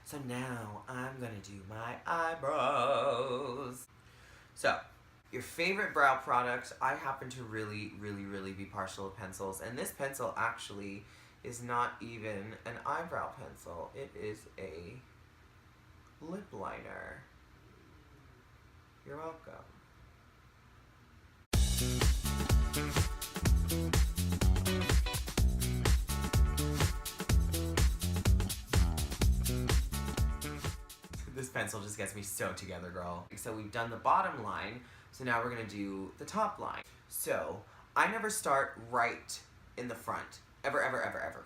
So now I'm gonna do my eyebrows. So, your favorite brow products. I happen to really be partial to pencils. And this pencil actually is not even an eyebrow pencil. It is a lip liner. You're welcome. This pencil just gets me so together, girl. So we've done the bottom line, so now we're gonna do the top line. So, I never start right in the front. Ever.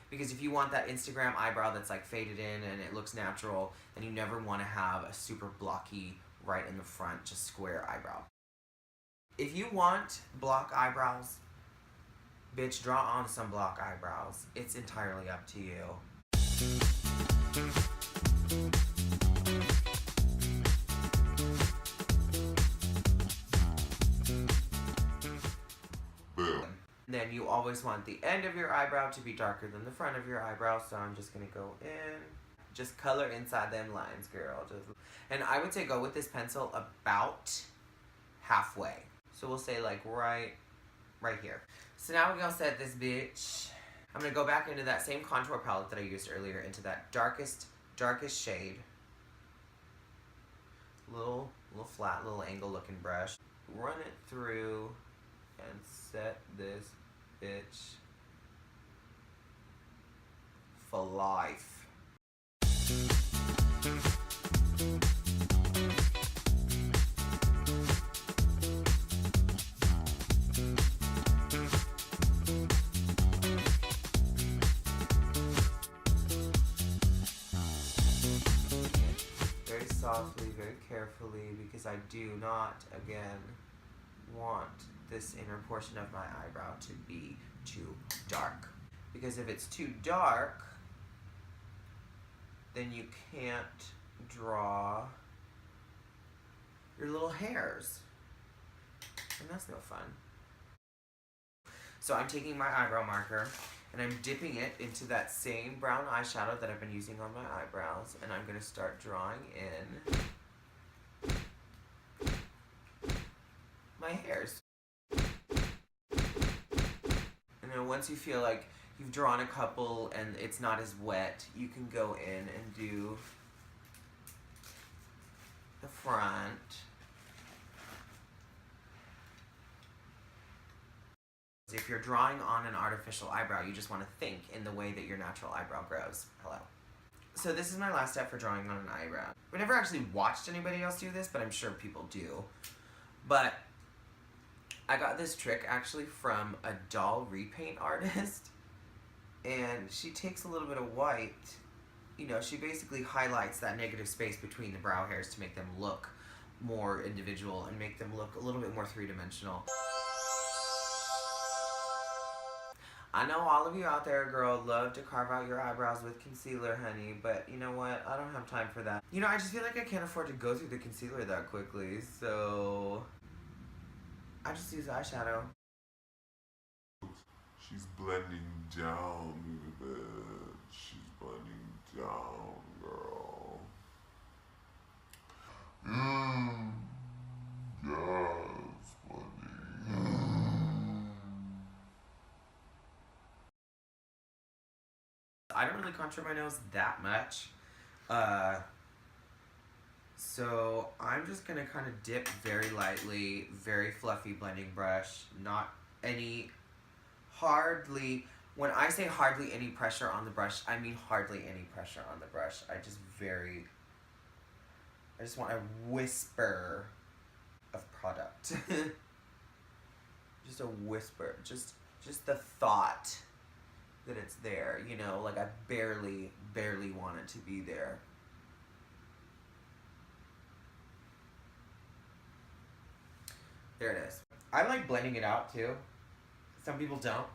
Because if you want that Instagram eyebrow that's like faded in and it looks natural, then you never wanna have a super blocky right in the front, just square eyebrow. If you want block eyebrows, bitch, draw on some block eyebrows. It's entirely up to you. Then you always want the end of your eyebrow to be darker than the front of your eyebrow, so I'm just gonna go in. Just color inside them lines, girl. And I would say go with this pencil about halfway. So we'll say like right here. So now we're gonna set this bitch. I'm gonna go back into that same contour palette that I used earlier, into that darkest shade. Little flat, little angle looking brush. Run it through and set this bitch for life. Very softly, very carefully, because I do not, again, want this inner portion of my eyebrow to be too dark. Because if it's too dark, then you can't draw your little hairs. And that's no fun. So I'm taking my eyebrow marker and I'm dipping it into that same brown eyeshadow that I've been using on my eyebrows, and I'm gonna start drawing in my hairs. And then once you feel like you've drawn a couple and it's not as wet, you can go in and do the front. If you're drawing on an artificial eyebrow, you just want to think in the way that your natural eyebrow grows. Hello. So this is my last step for drawing on an eyebrow. I've never actually watched anybody else do this, but I'm sure people do. But I got this trick actually from a doll repaint artist, and she takes a little bit of white, you know, she basically highlights that negative space between the brow hairs to make them look more individual and make them look a little bit more three-dimensional. I know all of you out there, girl, love to carve out your eyebrows with concealer, honey, but you know what? I don't have time for that. You know, I just feel like I can't afford to go through the concealer that quickly, so I just use eyeshadow. She's blending down a bit. She's blending down, girl. Yes, buddy. I don't really contour my nose that much. So I'm just gonna kind of dip very lightly, very fluffy blending brush, not any hardly, when I say hardly any pressure on the brush, I mean hardly any pressure on the brush. I just want a whisper of product. Just a whisper, just the thought that it's there, you know, like I barely want it to be there. There it is. I like blending it out too. Some people don't.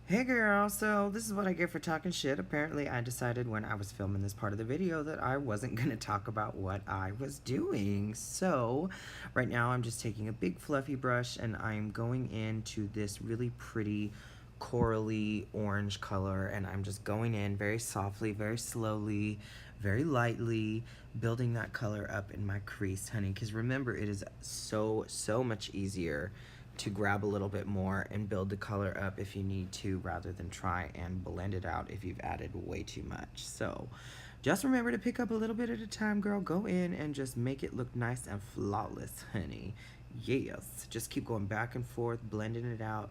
Hey girl, so this is what I get for talking shit. Apparently I decided when I was filming this part of the video that I wasn't gonna talk about what I was doing. So right now I'm just taking a big fluffy brush and I'm going into this really pretty corally orange color, and I'm just going in very softly, very slowly, very lightly, building that color up in my crease, honey, because remember, it is so much easier to grab a little bit more and build the color up if you need to, rather than try and blend it out if you've added way too much. So just remember to pick up a little bit at a time, girl. Go in and just make it look nice and flawless, honey. Yes, just keep going back and forth, blending it out.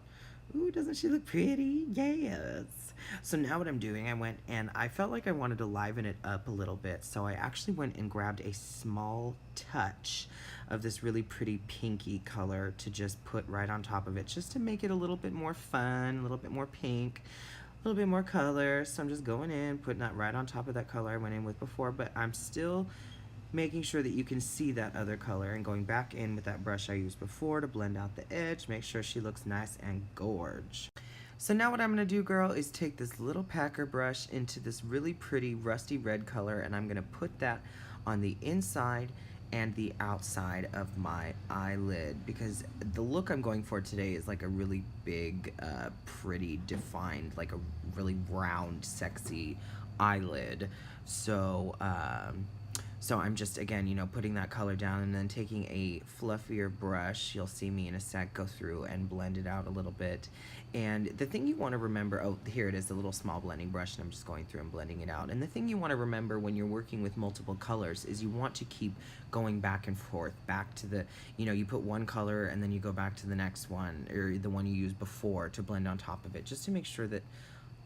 Ooh, doesn't she look pretty? Yes. So now what I'm doing, I went and I felt like I wanted to liven it up a little bit. So I actually went and grabbed a small touch of this really pretty pinky color to just put right on top of it, just to make it a little bit more fun, a little bit more pink, a little bit more color. So I'm just going in, putting that right on top of that color I went in with before, but I'm still making sure that you can see that other color and going back in with that brush I used before to blend out the edge, make sure she looks nice and gorge. So now what I'm going to do, girl, is take this little packer brush into this really pretty rusty red color, and I'm going to put that on the inside and the outside of my eyelid, because the look I'm going for today is like a really big, pretty defined, like a really round, sexy eyelid. So I'm just, again, putting that color down and then taking a fluffier brush. You'll see me in a sec go through and blend it out a little bit. And the thing you want to remember, oh, here it is, the little small blending brush, and I'm just going through and blending it out. And the thing you want to remember when you're working with multiple colors is you want to keep going back and forth, back to the, you put one color and then you go back to the next one, or the one you used before, to blend on top of it, just to make sure that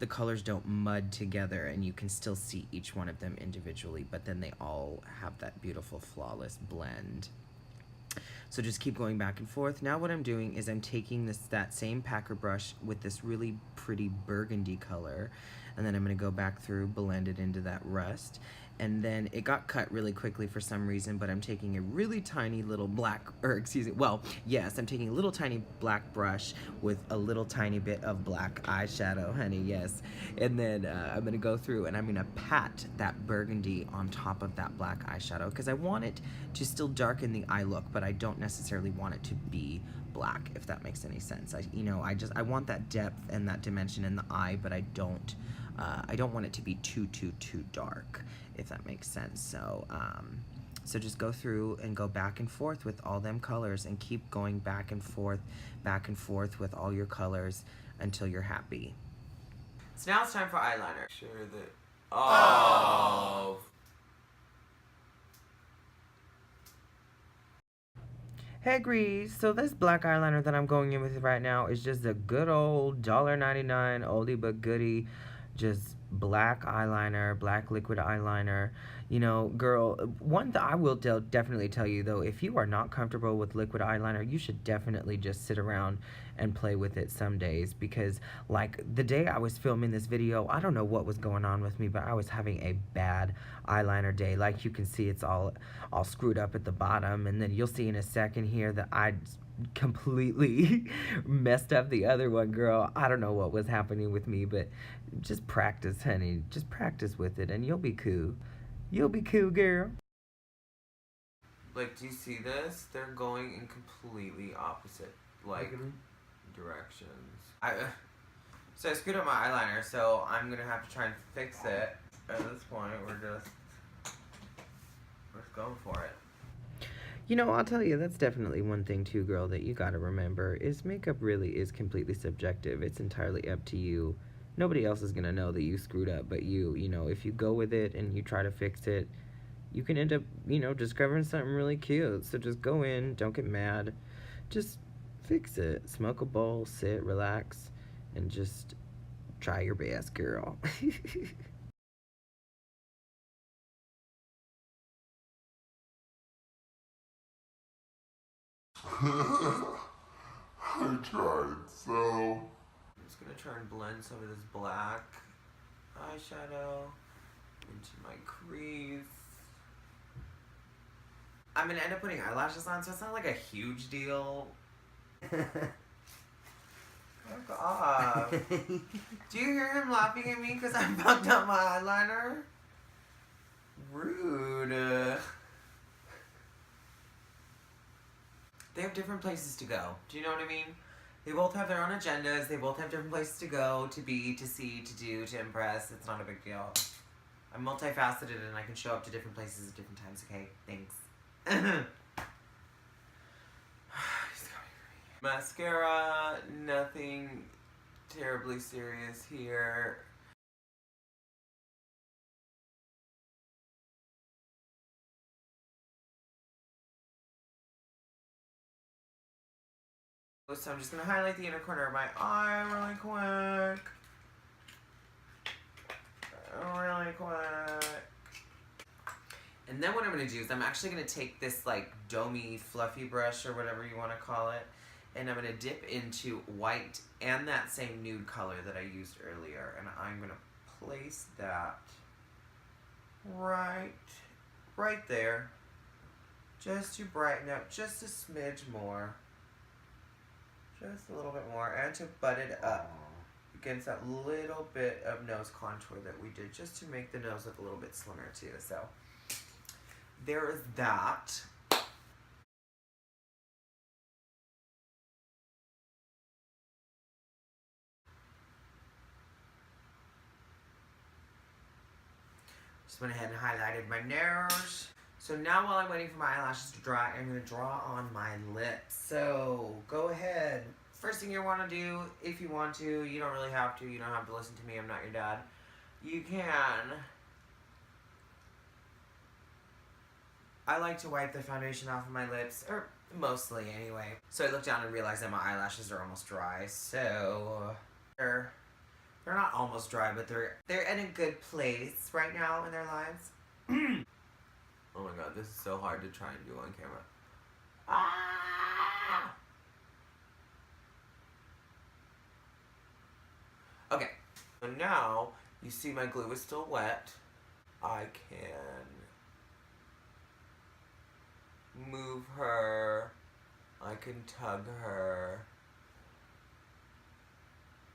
the colors don't mud together and you can still see each one of them individually, but then they all have that beautiful, flawless blend. So just keep going back and forth. Now what I'm doing is I'm taking that same packer brush with this really pretty burgundy color, and then I'm going to go back through, blend it into that rust. And then it got cut really quickly for some reason, but I'm taking a really tiny little I'm taking a little tiny black brush with a little tiny bit of black eyeshadow, honey, yes. And then I'm gonna go through and I'm gonna pat that burgundy on top of that black eyeshadow, because I want it to still darken the eye look, but I don't necessarily want it to be black, if that makes any sense. I want that depth and that dimension in the eye, but I don't want it to be too dark, if that makes sense. So just go through and go back and forth with all them colors, and keep going back and forth with all your colors until you're happy. So now it's time for eyeliner. Sure that. Oh. Hey Grease, so this black eyeliner that I'm going in with right now is just a good old $1.99 oldie but goodie, just black eyeliner, black liquid eyeliner. Girl, one that I will definitely tell you though, if you are not comfortable with liquid eyeliner, you should definitely just sit around and play with it some days, because like the day I was filming this video, I don't know what was going on with me, but I was having a bad eyeliner day. Like you can see, it's all screwed up at the bottom, and then you'll see in a second here that I completely messed up the other one, girl. I don't know what was happening with me, but just practice, honey. Just practice with it and you'll be cool. You'll be cool, girl. Like, do you see this? They're going in completely opposite, directions. So I screwed up my eyeliner, so I'm gonna have to try and fix it. At this point, we're just going for it. I'll tell you, that's definitely one thing too, girl, that you gotta remember, is makeup really is completely subjective. It's entirely up to you. Nobody else is gonna know that you screwed up but you. If you go with it and you try to fix it, you can end up, discovering something really cute. So just go in, don't get mad, just fix it. Smoke a bowl, sit, relax, and just try your best, girl. I tried, so. I'm just gonna try and blend some of this black eyeshadow into my crease. I'm gonna end up putting eyelashes on, so it's not like a huge deal. Oh god. up. Do you hear him laughing at me because I fucked up my eyeliner? Rude. They have different places to go. Do you know what I mean? They both have their own agendas. They both have different places to go, to be, to see, to do, to impress. It's not a big deal. I'm multifaceted and I can show up to different places at different times, okay? Thanks. Mascara, nothing terribly serious here. So I'm just going to highlight the inner corner of my eye really quick. Really quick. And then what I'm going to do is I'm actually going to take this like domey fluffy brush or whatever you want to call it. And I'm going to dip into white and that same nude color that I used earlier. And I'm going to place that right there. Just to brighten up just a smidge more. Just a little bit more, and to butt it up against that little bit of nose contour that we did, just to make the nose look a little bit slimmer too. So there is that. Just went ahead and highlighted my nose. So now while I'm waiting for my eyelashes to dry, I'm going to draw on my lips. So go ahead. First thing you want to do, if you want to, you don't really have to. You don't have to listen to me. I'm not your dad. You can. I like to wipe the foundation off of my lips, or mostly anyway. So I look down and realize that my eyelashes are almost dry. So they're not almost dry, but they're in a good place right now in their lives. Oh my god, this is so hard to try and do on camera. Ah! Okay, so now you see my glue is still wet. I can move her. I can tug her.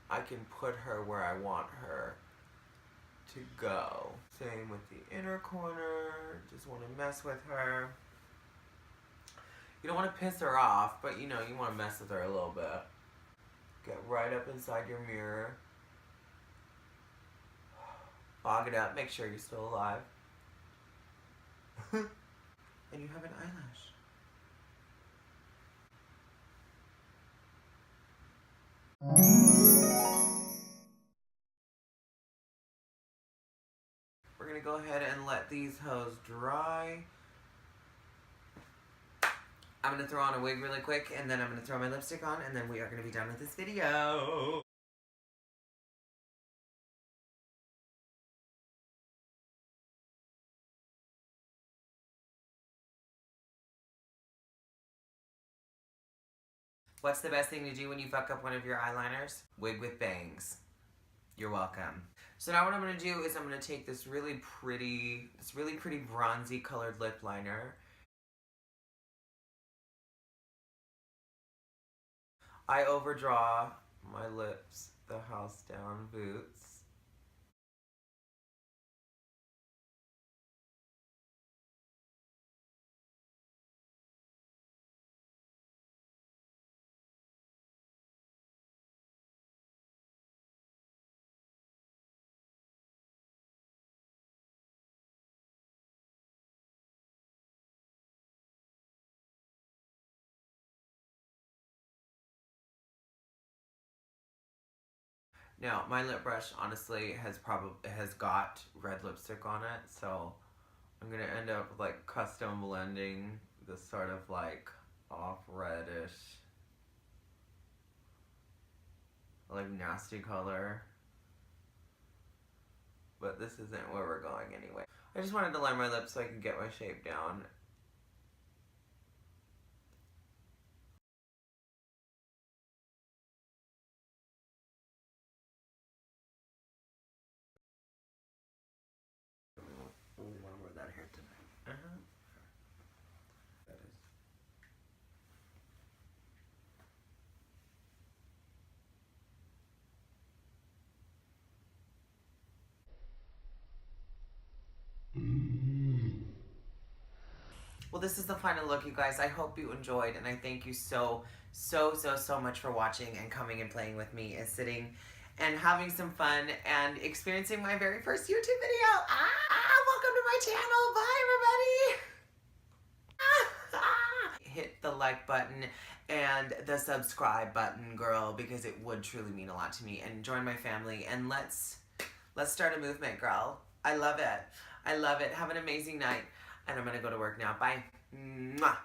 I can put her where I want her to go. Same with the inner corner. Just want to mess with her. You don't want to piss her off, but you know, you want to mess with her a little bit. Get right up inside your mirror. Fog it up. Make sure you're still alive. And you have an eyelash. We're going to go ahead and let these hoes dry. I'm going to throw on a wig really quick, and then I'm going to throw my lipstick on, and then we are going to be done with this video. What's the best thing to do when you fuck up one of your eyeliners? Wig with bangs. You're welcome. So now what I'm going to do is I'm going to take this really pretty bronzy colored lip liner. I overdraw my lips, the house down boots. Now, my lip brush honestly has got red lipstick on it, so I'm gonna end up like custom blending this sort of like off reddish, like nasty color. But this isn't where we're going anyway. I just wanted to line my lips so I could get my shape down. Only want to wear that hair tonight. That is. Well, this is the final look, you guys. I hope you enjoyed, and I thank you so much for watching and coming and playing with me and sitting and having some fun and experiencing my very first YouTube video. Welcome to my channel. Bye, everybody. Hit the like button and the subscribe button, girl, because it would truly mean a lot to me. And join my family, and let's start a movement, girl. I love it. I love it. Have an amazing night. And I'm gonna go to work now. Bye. Mwah.